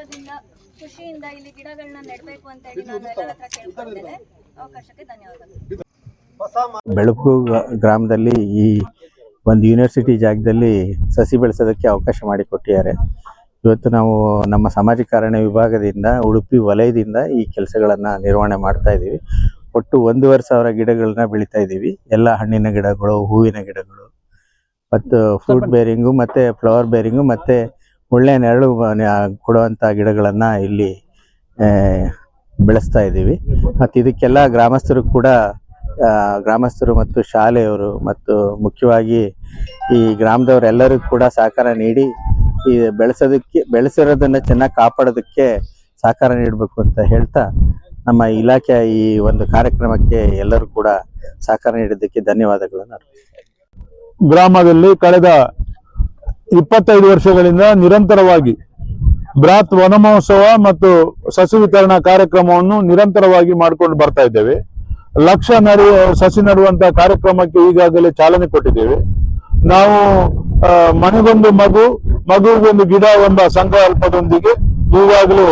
ಗೌರವದಿಂದ ಖುಷಿಯಿಂದ ಇಲ್ಲಿ ಗಿಡಗಳನ್ನ ನೆಡಬೇಕು ಅಂತ ಹೇಳಿ ನಾನು ಎಲ್ಲರ ಹತ್ರ ಕೇಳ್ಕೊಳ್ತೇನೆ. ಅವಕಾಶಕ್ಕೆ ಧನ್ಯವಾದಗಳು. ಬೆಳಕು ಗ್ರಾಮದಲ್ಲಿ ಈ ಒಂದು ಯೂನಿವರ್ಸಿಟಿ ಜಾಗದಲ್ಲಿ ಸಸಿ ಬೆಳೆಸೋದಕ್ಕೆ ಅವಕಾಶ ಮಾಡಿಕೊಟ್ಟಿದ್ದಾರೆ. ಇವತ್ತು ನಾವು ನಮ್ಮ ಸಾಮಾಜಿಕ ಅರಣ್ಯ ವಿಭಾಗದಿಂದ ಉಡುಪಿ ವಲಯದಿಂದ ಈ ಕೆಲಸಗಳನ್ನು ನಿರ್ವಹಣೆ ಮಾಡ್ತಾ ಇದ್ದೀವಿ. ಒಟ್ಟು 1,500 ಗಿಡಗಳನ್ನ ಬೆಳೀತಾ ಇದ್ದೀವಿ. ಎಲ್ಲ ಹಣ್ಣಿನ ಗಿಡಗಳು, ಹೂವಿನ ಗಿಡಗಳು ಮತ್ತು ಫ್ರೂಟ್ ಬೇರಿಂಗು ಮತ್ತು ಫ್ಲವರ್ ಬೇರಿಂಗು ಮತ್ತು ಒಳ್ಳೆಯ ನೆರಳು ಕೊಡುವಂಥ ಗಿಡಗಳನ್ನು ಇಲ್ಲಿ ಬೆಳೆಸ್ತಾ ಇದ್ದೀವಿ. ಮತ್ತು ಇದಕ್ಕೆಲ್ಲ ಗ್ರಾಮಸ್ಥರು ಮತ್ತು ಶಾಲೆಯವರು ಮತ್ತು ಮುಖ್ಯವಾಗಿ ಈ ಗ್ರಾಮದವರೆಲ್ಲರೂ ಕೂಡ ಸಹಕಾರ ನೀಡಿ ಈ ಬೆಳೆಸಿರೋದನ್ನು ಚೆನ್ನಾಗಿ ಕಾಪಾಡೋದಕ್ಕೆ ಸಹಕಾರ ನೀಡಬೇಕು ಅಂತ ಹೇಳ್ತಾ ನಮ್ಮ ಇಲಾಖೆಯ ಈ ಒಂದು ಕಾರ್ಯಕ್ರಮಕ್ಕೆ ಎಲ್ಲರೂ ಕೂಡ ಸಹಕಾರ ನೀಡಿದ್ದಕ್ಕೆ ಧನ್ಯವಾದಗಳನ್ನು ಅರ್ಪಿಸ್ತೇನೆ. ಗ್ರಾಮದಲ್ಲಿ ಕಳೆದ 25 ವರ್ಷಗಳಿಂದ ನಿರಂತರವಾಗಿ ಬೃಹತ್ ವನ ಮಹೋತ್ಸವ ಮತ್ತು ಸಸಿ ವಿತರಣಾ ಕಾರ್ಯಕ್ರಮವನ್ನು ನಿರಂತರವಾಗಿ ಮಾಡಿಕೊಂಡು ಬರ್ತಾ ಇದ್ದೇವೆ. ಲಕ್ಷ ಸಸಿ ನೆಡುವಂತಹ ಕಾರ್ಯಕ್ರಮಕ್ಕೆ ಈಗಾಗಲೇ ಚಾಲನೆ ಕೊಟ್ಟಿದ್ದೇವೆ. ನಾವು ಮನೆಗೊಂದು ಮಗುವಿಗೊಂದು ಗಿಡ ಎಂಬ ಸಂಕಲ್ಪದೊಂದಿಗೆ ಈಗಾಗಲೇ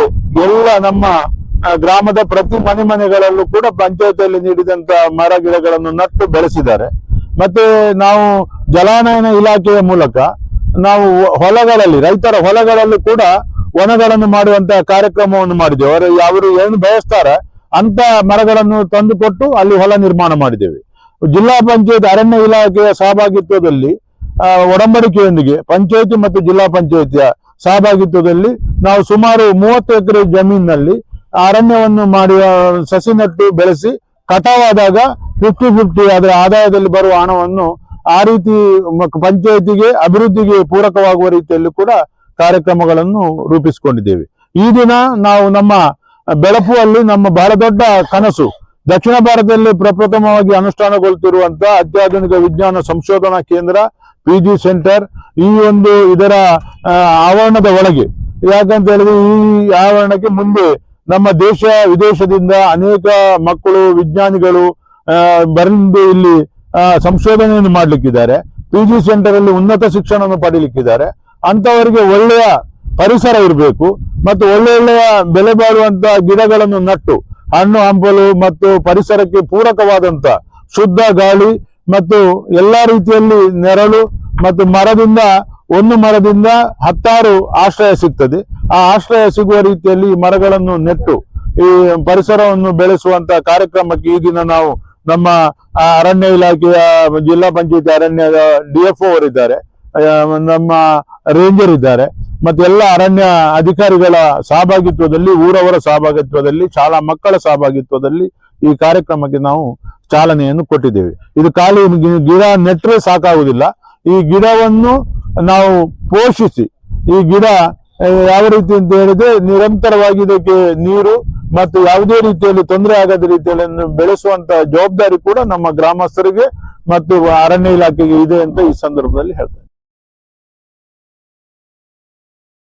ಎಲ್ಲ ನಮ್ಮ ಗ್ರಾಮದ ಪ್ರತಿ ಮನೆಗಳಲ್ಲೂ ಕೂಡ ಪಂಚಾಯತಿಯಲ್ಲಿ ನೀಡಿದಂತ ಮರ ಗಿಡಗಳನ್ನು ನಟ್ಟು ಬೆಳೆಸಿದ್ದಾರೆ. ಮತ್ತೆ ನಾವು ಜಲಾನಯನ ಇಲಾಖೆಯ ಮೂಲಕ ನಾವು ರೈತರ ಹೊಲಗಳಲ್ಲಿ ಕೂಡ ವನಗಳನ್ನು ಮಾಡುವಂತಹ ಕಾರ್ಯಕ್ರಮವನ್ನು ಮಾಡಿದ್ದೇವೆ. ಅವರು ಏನು ಬಯಸ್ತಾರೆ ಅಂತ ಮರಗಳನ್ನು ತಂದುಕೊಟ್ಟು ಅಲ್ಲಿ ಹೊಲ ನಿರ್ಮಾಣ ಮಾಡಿದ್ದೇವೆ. ಜಿಲ್ಲಾ ಪಂಚಾಯತ್ ಅರಣ್ಯ ಇಲಾಖೆಯ ಸಹಭಾಗಿತ್ವದಲ್ಲಿ ಒಡಂಬಡಿಕೆಯೊಂದಿಗೆ ಪಂಚಾಯತಿ ಮತ್ತು ಜಿಲ್ಲಾ ಪಂಚಾಯತಿಯ ಸಹಭಾಗಿತ್ವದಲ್ಲಿ ನಾವು ಸುಮಾರು 30 ಎಕರೆ ಜಮೀನಿನಲ್ಲಿ ಅರಣ್ಯವನ್ನು ಮಾಡಿ ಸಸಿ ನಟ್ಟು ಬೆಳೆಸಿ ಕಟಾವಾದಾಗ 50-50 ಅದರ ಆದಾಯದಲ್ಲಿ ಬರುವ ಹಣವನ್ನು ಆ ರೀತಿ ಪಂಚಾಯತಿಗೆ ಅಭಿವೃದ್ಧಿಗೆ ಪೂರಕವಾಗುವ ರೀತಿಯಲ್ಲಿ ಕೂಡ ಕಾರ್ಯಕ್ರಮಗಳನ್ನು ರೂಪಿಸಿಕೊಂಡಿದ್ದೇವೆ. ಈ ದಿನ ನಾವು ನಮ್ಮ ಬೆಳಪುವಲ್ಲಿ ನಮ್ಮ ಬಹಳ ದೊಡ್ಡ ಕನಸು ದಕ್ಷಿಣ ಭಾರತದಲ್ಲಿ ಪ್ರಪ್ರಥಮವಾಗಿ ಅನುಷ್ಠಾನಗೊಳ್ಳುತ್ತಿರುವಂತಹ ಅತ್ಯಾಧುನಿಕ ವಿಜ್ಞಾನ ಸಂಶೋಧನಾ ಕೇಂದ್ರ PG ಸೆಂಟರ್ ಇದರ ಆವರಣದ ಒಳಗೆ, ಯಾಕಂತ ಹೇಳಿದ್ರೆ ಈ ಆವರಣಕ್ಕೆ ಮುಂದೆ ನಮ್ಮ ದೇಶ ವಿದೇಶದಿಂದ ಅನೇಕ ಮಕ್ಕಳು ವಿಜ್ಞಾನಿಗಳು ಬಂದು ಇಲ್ಲಿ ಸಂಶೋಧನೆಯನ್ನು ಮಾಡ್ಲಿಕ್ಕಿದ್ದಾರೆ. PG ಸೆಂಟರ್ ಅಲ್ಲಿ ಉನ್ನತ ಶಿಕ್ಷಣವನ್ನು ಪಡೀಲಿಕ್ಕಿದ್ದಾರೆ. ಅಂತವರಿಗೆ ಒಳ್ಳೆಯ ಪರಿಸರ ಇರಬೇಕು ಮತ್ತು ಒಳ್ಳೆಯ ಬೆಲೆ ಬಾಳುವಂತ ಗಿಡಗಳನ್ನು ನಟ್ಟು ಹಣ್ಣು ಹಂಪಲು ಮತ್ತು ಪರಿಸರಕ್ಕೆ ಪೂರಕವಾದಂತ ಶುದ್ಧ ಗಾಳಿ ಮತ್ತು ಎಲ್ಲಾ ರೀತಿಯಲ್ಲಿ ನೆರಳು ಮತ್ತು ಒಂದು ಮರದಿಂದ 10 ಆಶ್ರಯ ಸಿಗ್ತದೆ. ಆ ಆಶ್ರಯ ಸಿಗುವ ರೀತಿಯಲ್ಲಿ ಮರಗಳನ್ನು ನೆಟ್ಟು ಈ ಪರಿಸರವನ್ನು ಬೆಳೆಸುವಂತ ಕಾರ್ಯಕ್ರಮಕ್ಕೆ ಈ ದಿನ ನಾವು ನಮ್ಮ ಅರಣ್ಯ ಇಲಾಖೆಯ ಜಿಲ್ಲಾ ಪಂಚಾಯತ್ ಅರಣ್ಯದ DFO ಅವರಿದ್ದಾರೆ, ನಮ್ಮ ರೇಂಜರ್ ಇದ್ದಾರೆ, ಮತ್ತೆಲ್ಲ ಅರಣ್ಯ ಅಧಿಕಾರಿಗಳ ಸಹಭಾಗಿತ್ವದಲ್ಲಿ, ಊರವರ ಸಹಭಾಗಿತ್ವದಲ್ಲಿ, ಶಾಲಾ ಮಕ್ಕಳ ಸಹಭಾಗಿತ್ವದಲ್ಲಿ ಈ ಕಾರ್ಯಕ್ರಮಕ್ಕೆ ನಾವು ಚಾಲನೆಯನ್ನು ಕೊಟ್ಟಿದ್ದೇವೆ. ಇದು ಖಾಲಿ ಗಿಡ ನೆಟ್ಟರೆ ಸಾಕಾಗುವುದಿಲ್ಲ. ಈ ಗಿಡವನ್ನು ನಾವು ಪೋಷಿಸಿ, ಈ ಗಿಡ ಯಾವ ರೀತಿ ಅಂತ ಹೇಳಿದ್ರೆ ನಿರಂತರವಾಗಿ ಇದಕ್ಕೆ ನೀರು ಮತ್ತು ಯಾವುದೇ ರೀತಿಯಲ್ಲಿ ತೊಂದರೆ ಆಗದ ರೀತಿಯಲ್ಲಿ ಬೆಳೆಸುವಂತ ಜವಾಬ್ದಾರಿ ಕೂಡ ನಮ್ಮ ಗ್ರಾಮಸ್ಥರಿಗೆ ಮತ್ತು ಅರಣ್ಯ ಇಲಾಖೆಗೆ ಇದೆ ಅಂತ ಈ ಸಂದರ್ಭದಲ್ಲಿ ಹೇಳ್ತೇನೆ.